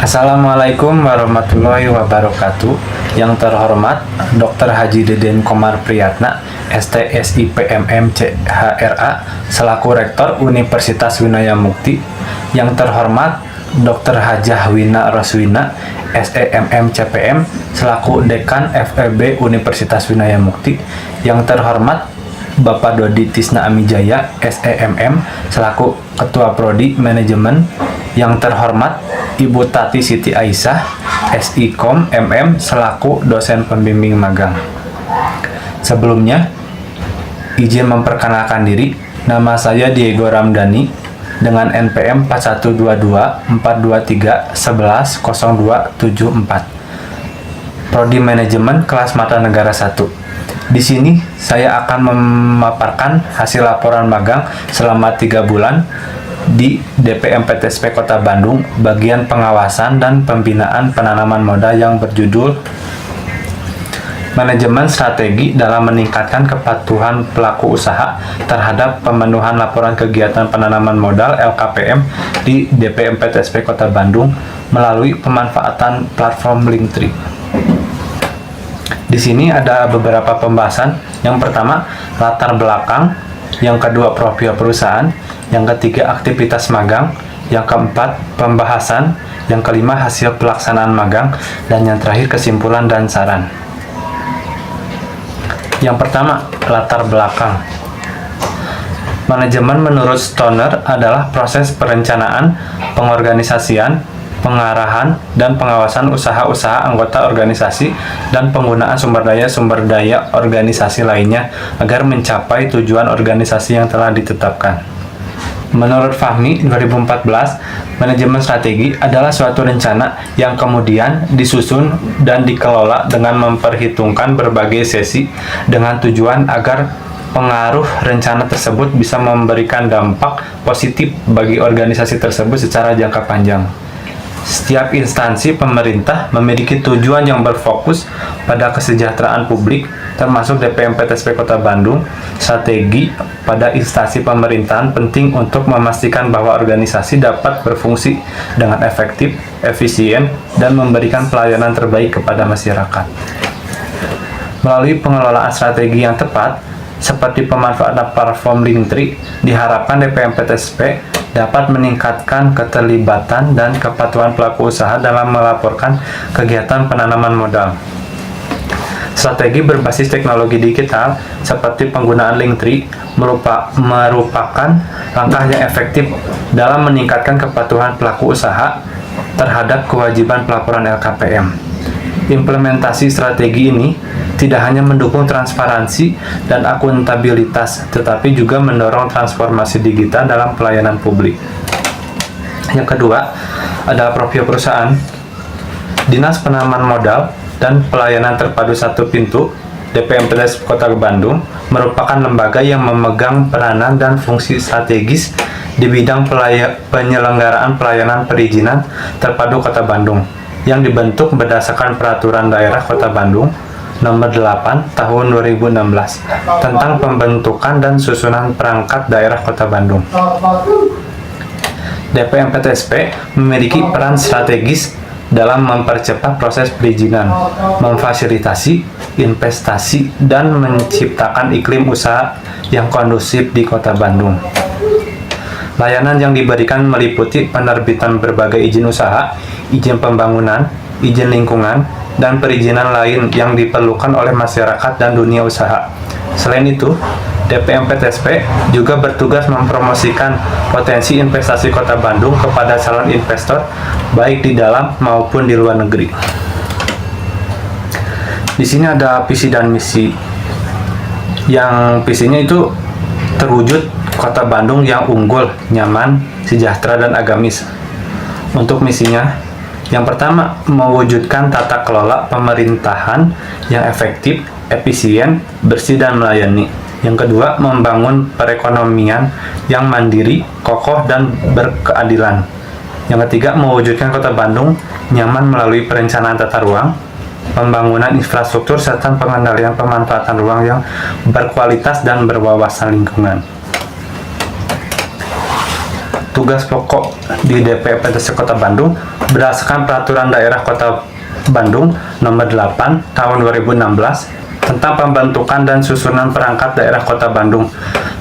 Assalamualaikum warahmatullahi wabarakatuh. Yang terhormat Dr. Haji Deden Komar Priyatna, STSIPMM CHRA, selaku Rektor Universitas Winaya Mukti. Yang terhormat Dr. Hajah Wina Roswina, SEMM CPM, selaku Dekan FEB Universitas Winaya Mukti. Yang terhormat Bapak Dodi Tisna Amijaya, SEMM, selaku Ketua Prodi Manajemen. Yang terhormat Ibu Tati Siti Aisyah, SIKOM MM, selaku dosen pembimbing magang. Sebelumnya, izin memperkenalkan diri. Nama saya Diego Ramdhani dengan NPM 4122 423 11 0274. Prodi Manajemen kelas Mata Negara 1. Di sini saya akan memaparkan hasil laporan magang selama 3 bulan di DPMPTSP Kota Bandung, bagian pengawasan dan pembinaan penanaman modal yang berjudul Manajemen Strategi dalam Meningkatkan Kepatuhan Pelaku Usaha terhadap Pemenuhan Laporan Kegiatan Penanaman Modal LKPM di DPMPTSP Kota Bandung melalui pemanfaatan platform Linktree. Di sini ada beberapa pembahasan. Yang pertama, latar belakang. Yang kedua, profil perusahaan. Yang ketiga, aktivitas magang. Yang keempat, pembahasan. Yang kelima, hasil pelaksanaan magang. Dan yang terakhir, kesimpulan dan saran. Yang pertama, latar belakang. Manajemen menurut Stoner adalah proses perencanaan, pengorganisasian, pengarahan, dan pengawasan usaha-usaha anggota organisasi dan penggunaan sumber daya organisasi lainnya agar mencapai tujuan organisasi yang telah ditetapkan. Menurut Fahmi 2014, manajemen strategi adalah suatu rencana yang kemudian disusun dan dikelola dengan memperhitungkan berbagai sesi dengan tujuan agar pengaruh rencana tersebut bisa memberikan dampak positif bagi organisasi tersebut secara jangka panjang. Setiap instansi pemerintah memiliki tujuan yang berfokus pada kesejahteraan publik, termasuk DPMPTSP Kota Bandung. Strategi pada instansi pemerintahan penting untuk memastikan bahwa organisasi dapat berfungsi dengan efektif, efisien, dan memberikan pelayanan terbaik kepada masyarakat. Melalui pengelolaan strategi yang tepat, seperti pemanfaatan platform Linktree, diharapkan DPMPTSP dapat meningkatkan keterlibatan dan kepatuhan pelaku usaha dalam melaporkan kegiatan penanaman modal. Strategi berbasis teknologi digital seperti penggunaan Linktree merupakan langkah yang efektif dalam meningkatkan kepatuhan pelaku usaha terhadap kewajiban pelaporan LKPM. Implementasi strategi ini tidak hanya mendukung transparansi dan akuntabilitas, tetapi juga mendorong transformasi digital dalam pelayanan publik. Yang kedua adalah profil perusahaan. Dinas Penanaman Modal dan Pelayanan Terpadu Satu Pintu DPMPTSP Kota Bandung merupakan lembaga yang memegang peranan dan fungsi strategis di bidang penyelenggaraan pelayanan perizinan terpadu Kota Bandung yang dibentuk berdasarkan Peraturan Daerah Kota Bandung Nomor 8 Tahun 2016 tentang pembentukan dan susunan perangkat daerah Kota Bandung. DPMPTSP memiliki peran strategis dalam mempercepat proses perizinan, memfasilitasi investasi, dan menciptakan iklim usaha yang kondusif di Kota Bandung. Layanan yang diberikan meliputi penerbitan berbagai izin usaha, izin pembangunan, izin lingkungan, dan perizinan lain yang diperlukan oleh masyarakat dan dunia usaha. Selain itu, DPMPTSP juga bertugas mempromosikan potensi investasi Kota Bandung kepada calon investor baik di dalam maupun di luar negeri. Di sini ada visi dan misi. Yang visinya itu terwujud Kota Bandung yang unggul, nyaman, sejahtera, dan agamis. Untuk misinya, yang pertama, mewujudkan tata kelola pemerintahan yang efektif, efisien, bersih, dan melayani. Yang kedua, membangun perekonomian yang mandiri, kokoh, dan berkeadilan. Yang ketiga, mewujudkan Kota Bandung nyaman melalui perencanaan tata ruang, pembangunan infrastruktur, serta pengendalian pemanfaatan ruang yang berkualitas dan berwawasan lingkungan. tugas pokok di DPPTC Kota Bandung berdasarkan Peraturan Daerah Kota Bandung Nomor 8 Tahun 2016 tentang pembentukan dan susunan perangkat daerah Kota Bandung.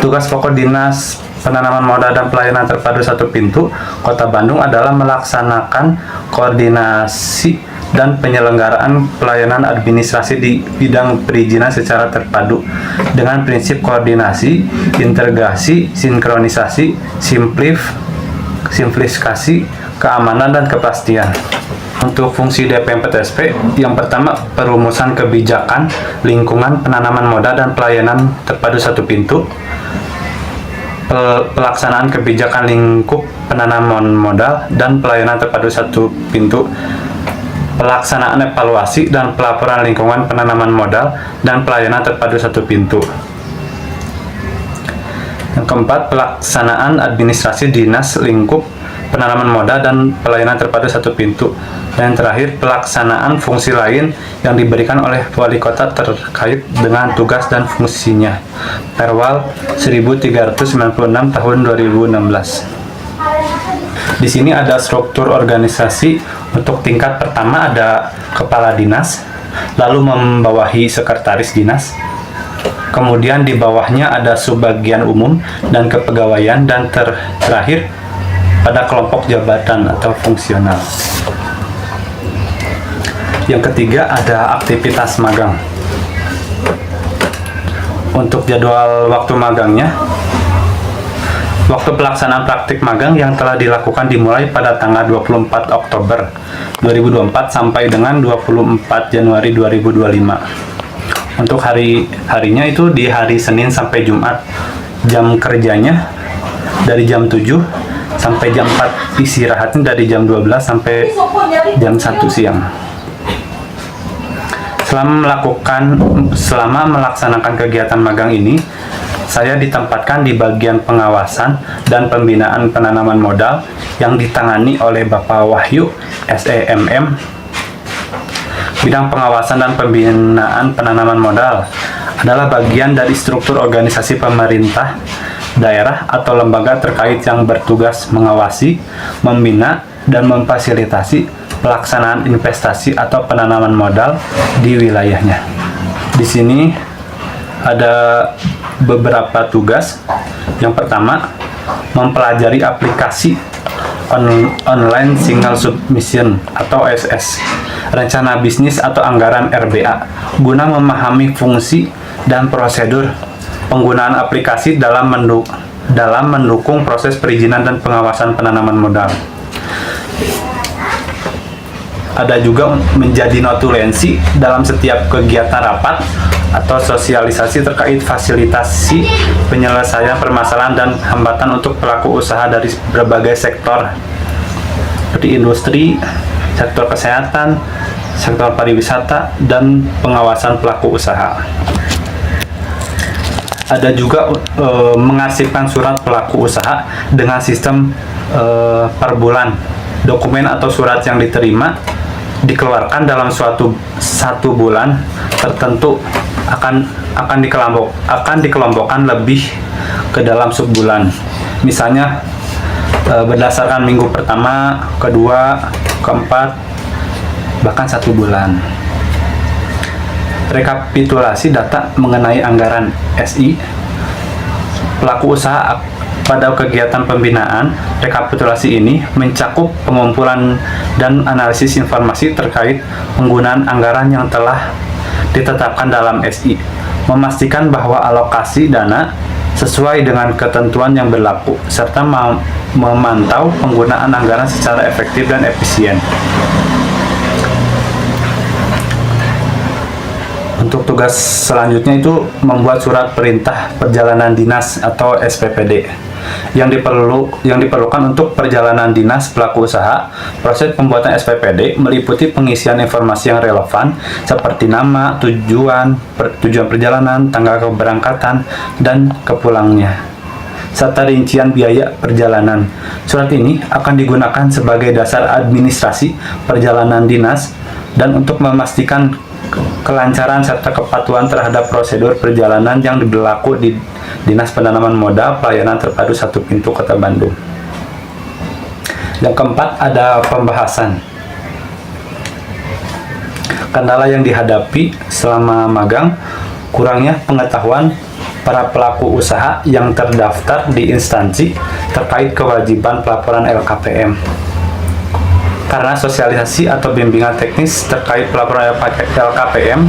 Tugas pokok Dinas Penanaman Modal dan Pelayanan Terpadu Satu Pintu Kota Bandung adalah melaksanakan koordinasi dan penyelenggaraan pelayanan administrasi di bidang perizinan secara terpadu dengan prinsip koordinasi, integrasi, sinkronisasi, simplifikasi, keamanan, dan kepastian. Untuk fungsi DPMPTSP, yang pertama perumusan kebijakan lingkungan penanaman modal dan pelayanan terpadu satu pintu, pelaksanaan kebijakan lingkup penanaman modal dan pelayanan terpadu satu pintu, pelaksanaan evaluasi dan pelaporan lingkungan penanaman modal dan pelayanan terpadu satu pintu. Yang keempat, pelaksanaan administrasi dinas lingkup penanaman modal dan pelayanan terpadu satu pintu. Dan yang terakhir, pelaksanaan fungsi lain yang diberikan oleh wali kota terkait dengan tugas dan fungsinya. Perwal 1396 tahun 2016. Di sini ada struktur organisasi. Untuk tingkat pertama ada kepala dinas, lalu membawahi sekretaris dinas. Kemudian di bawahnya ada subbagian umum dan kepegawaian, dan terakhir pada kelompok jabatan atau fungsional. Yang ketiga ada aktivitas magang. Untuk jadwal waktu magangnya, waktu pelaksanaan praktik magang yang telah dilakukan dimulai pada tanggal 24 Oktober 2024 sampai dengan 24 Januari 2025. Untuk harinya itu di hari Senin sampai Jumat. Jam kerjanya dari jam 7 sampai jam 4, istirahatnya dari jam 12 sampai jam 1 siang. Selama melaksanakan kegiatan magang ini, saya ditempatkan di bagian pengawasan dan pembinaan penanaman modal yang ditangani oleh Bapak Wahyu, SEMM. Bidang pengawasan dan pembinaan penanaman modal adalah bagian dari struktur organisasi pemerintah daerah atau lembaga terkait yang bertugas mengawasi, membina, dan memfasilitasi pelaksanaan investasi atau penanaman modal di wilayahnya. Di sini ada beberapa tugas. Yang pertama, mempelajari aplikasi online single submission atau SS, rencana bisnis atau anggaran RBA, guna memahami fungsi dan prosedur penggunaan aplikasi dalam mendukung proses perizinan dan pengawasan penanaman modal. Ada juga menjadi notulensi dalam setiap kegiatan rapat atau sosialisasi terkait fasilitasi penyelesaian permasalahan dan hambatan untuk pelaku usaha dari berbagai sektor seperti industri, sektor kesehatan, sektor pariwisata, dan pengawasan pelaku usaha. Ada juga mengarsipkan surat pelaku usaha dengan sistem per bulan. Dokumen atau surat yang diterima dikeluarkan dalam satu bulan tertentu akan dikelompokkan lebih ke dalam subbulan. Misalnya berdasarkan minggu pertama, kedua, keempat, bahkan satu bulan. Rekapitulasi data mengenai anggaran SI pelaku usaha pada kegiatan pembinaan. Rekapitulasi ini mencakup pengumpulan dan analisis informasi terkait penggunaan anggaran yang telah ditetapkan dalam SI, memastikan bahwa alokasi dana sesuai dengan ketentuan yang berlaku, serta memantau penggunaan anggaran secara efektif dan efisien. Untuk tugas selanjutnya itu membuat surat perintah perjalanan dinas atau SPPD yang diperlukan untuk perjalanan dinas pelaku usaha. Proses pembuatan SPPD meliputi pengisian informasi yang relevan seperti nama, tujuan perjalanan, tanggal keberangkatan, dan kepulangnya, serta rincian biaya perjalanan. Surat ini akan digunakan sebagai dasar administrasi perjalanan dinas dan untuk memastikan kelancaran serta kepatuhan terhadap prosedur perjalanan yang berlaku di Dinas Penanaman Modal Pelayanan Terpadu Satu Pintu Kota Bandung. Yang keempat, ada pembahasan. Kendala yang dihadapi selama magang, kurangnya pengetahuan para pelaku usaha yang terdaftar di instansi terkait kewajiban pelaporan LKPM. Karena sosialisasi atau bimbingan teknis terkait pelaporan LKPM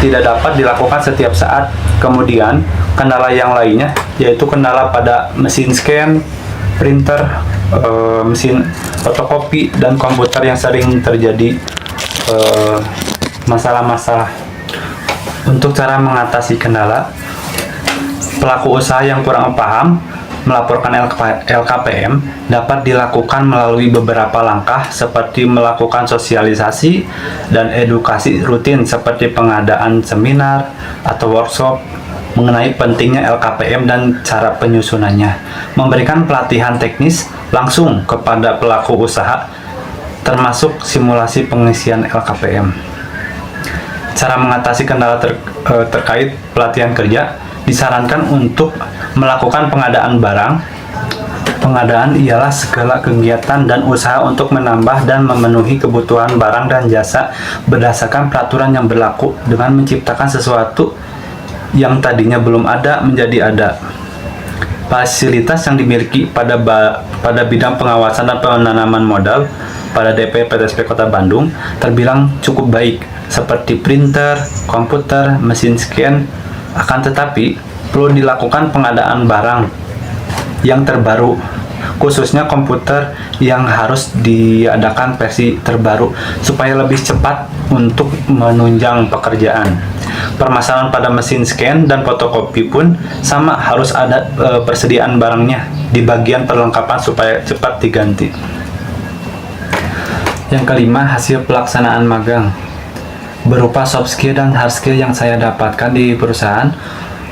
tidak dapat dilakukan setiap saat. Kemudian, kendala yang lainnya yaitu kendala pada mesin scan, printer, mesin fotokopi, dan komputer yang sering terjadi masalah-masalah. Untuk cara mengatasi kendala, pelaku usaha yang kurang paham melaporkan LKPM dapat dilakukan melalui beberapa langkah seperti melakukan sosialisasi dan edukasi rutin seperti pengadaan seminar atau workshop mengenai pentingnya LKPM dan cara penyusunannya, memberikan pelatihan teknis langsung kepada pelaku usaha termasuk simulasi pengisian LKPM. Cara mengatasi kendala terkait pelatihan kerja, disarankan untuk melakukan pengadaan barang. Pengadaan ialah segala kegiatan dan usaha untuk menambah dan memenuhi kebutuhan barang dan jasa berdasarkan peraturan yang berlaku dengan menciptakan sesuatu yang tadinya belum ada menjadi ada. Fasilitas yang dimiliki pada bidang pengawasan dan penanaman modal pada DP PTSP Kota Bandung terbilang cukup baik, seperti printer, komputer, mesin scan. Akan tetapi, perlu dilakukan pengadaan barang yang terbaru, khususnya komputer yang harus diadakan versi terbaru supaya lebih cepat untuk menunjang pekerjaan. Permasalahan pada mesin scan dan fotokopi pun sama, harus ada persediaan barangnya di bagian perlengkapan supaya cepat diganti. Yang kelima, hasil pelaksanaan magang berupa soft skill dan hard skill yang saya dapatkan di perusahaan.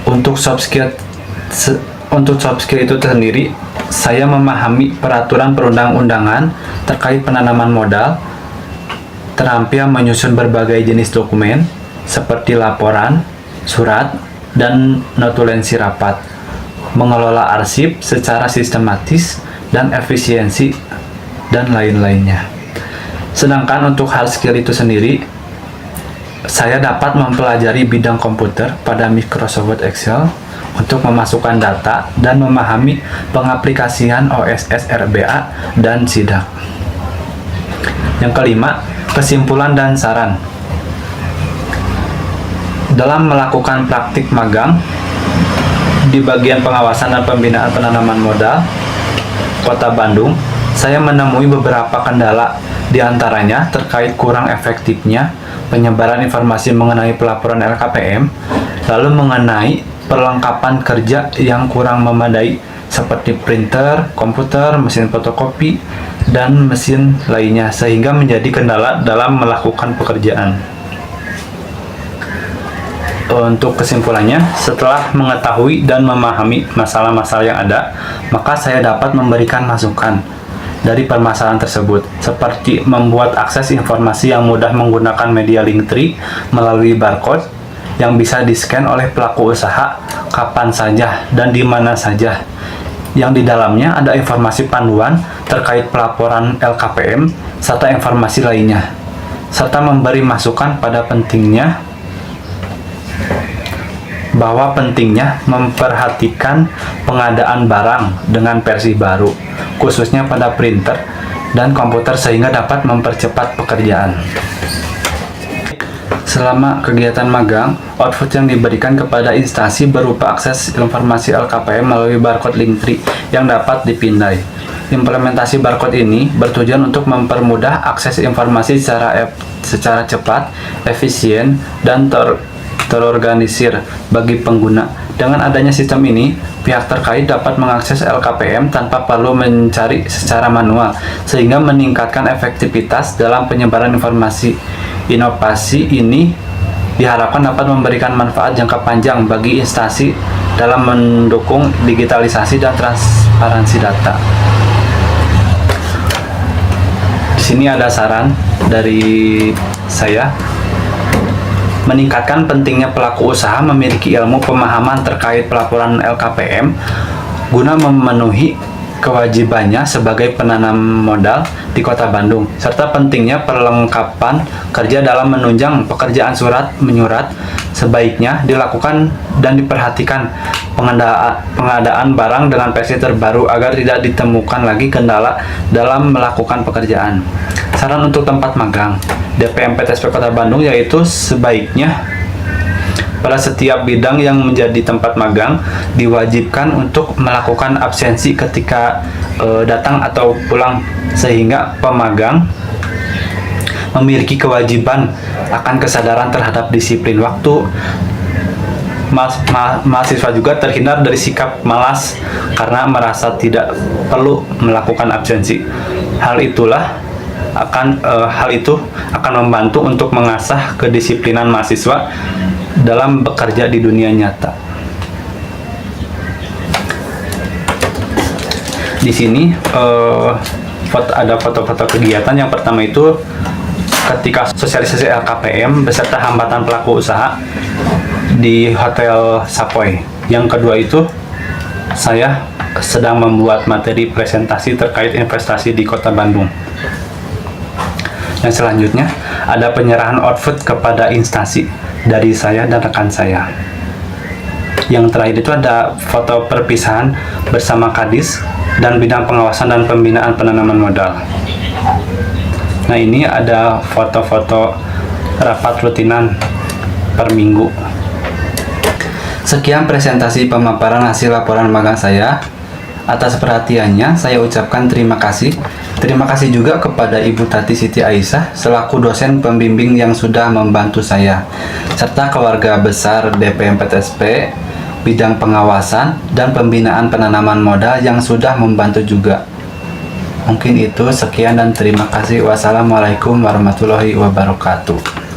Untuk soft skill itu sendiri, saya memahami peraturan perundang-undangan terkait penanaman modal, terampil menyusun berbagai jenis dokumen seperti laporan, surat, dan notulensi rapat, mengelola arsip secara sistematis dan efisiensi, dan lain-lainnya. Sedangkan untuk hard skill itu sendiri, saya dapat mempelajari bidang komputer pada Microsoft Word, Excel untuk memasukkan data dan memahami pengaplikasian OSS RBA dan SIDAK. Yang kelima, kesimpulan dan saran. Dalam melakukan praktik magang di bagian pengawasan dan pembinaan penanaman modal Kota Bandung, saya menemui beberapa kendala, diantaranya terkait kurang efektifnya penyebaran informasi mengenai pelaporan LKPM, lalu mengenai perlengkapan kerja yang kurang memadai seperti printer, komputer, mesin fotokopi, dan mesin lainnya, sehingga menjadi kendala dalam melakukan pekerjaan. Untuk kesimpulannya, setelah mengetahui dan memahami masalah-masalah yang ada, maka saya dapat memberikan masukan dari permasalahan tersebut, seperti membuat akses informasi yang mudah menggunakan media Linktree melalui barcode yang bisa di-scan oleh pelaku usaha kapan saja dan di mana saja, yang di dalamnya ada informasi panduan terkait pelaporan LKPM serta informasi lainnya, serta memberi masukan pada pentingnya memperhatikan pengadaan barang dengan versi baru, khususnya pada printer dan komputer, sehingga dapat mempercepat pekerjaan. Selama kegiatan magang, output yang diberikan kepada instansi berupa akses informasi LKPM melalui barcode Linktree yang dapat dipindai. Implementasi barcode ini bertujuan untuk mempermudah akses informasi secara cepat, efisien, dan terorganisir bagi pengguna. Dengan adanya sistem ini, pihak terkait dapat mengakses LKPM tanpa perlu mencari secara manual, sehingga meningkatkan efektivitas dalam penyebaran informasi. Inovasi ini diharapkan dapat memberikan manfaat jangka panjang bagi instansi dalam mendukung digitalisasi dan transparansi data. Di sini ada saran dari saya. Meningkatkan pentingnya pelaku usaha memiliki ilmu pemahaman terkait pelaporan LKPM guna memenuhi kewajibannya sebagai penanam modal di Kota Bandung, serta pentingnya perlengkapan kerja dalam menunjang pekerjaan surat menyurat sebaiknya dilakukan dan diperhatikan pengadaan barang dengan versi terbaru agar tidak ditemukan lagi kendala dalam melakukan pekerjaan. Saran untuk tempat magang DPM PTSP Kota Bandung yaitu sebaiknya pada setiap bidang yang menjadi tempat magang diwajibkan untuk melakukan absensi ketika datang atau pulang, sehingga pemagang memiliki kewajiban akan kesadaran terhadap disiplin waktu. Mahasiswa juga terhindar dari sikap malas karena merasa tidak perlu melakukan absensi. Hal itu akan membantu untuk mengasah kedisiplinan mahasiswa dalam bekerja di dunia nyata. Di sini ada foto-foto kegiatan. Yang pertama itu ketika sosialisasi LKPM beserta hambatan pelaku usaha di Hotel Sapoy. Yang kedua itu saya sedang membuat materi presentasi terkait investasi di Kota Bandung. Yang selanjutnya ada penyerahan outfit kepada instansi dari saya dan rekan saya. Yang terakhir itu ada foto perpisahan bersama Kadis dan bidang pengawasan dan pembinaan penanaman modal. Nah, ini ada foto-foto rapat rutinan per minggu. Sekian presentasi pemaparan hasil laporan magang saya. Atas perhatiannya, saya ucapkan terima kasih. Terima kasih juga kepada Ibu Tati Siti Aisyah selaku dosen pembimbing yang sudah membantu saya, serta keluarga besar DPM PTSP, bidang pengawasan dan pembinaan penanaman modal yang sudah membantu juga. Mungkin itu, sekian dan terima kasih. Wassalamualaikum warahmatullahi wabarakatuh.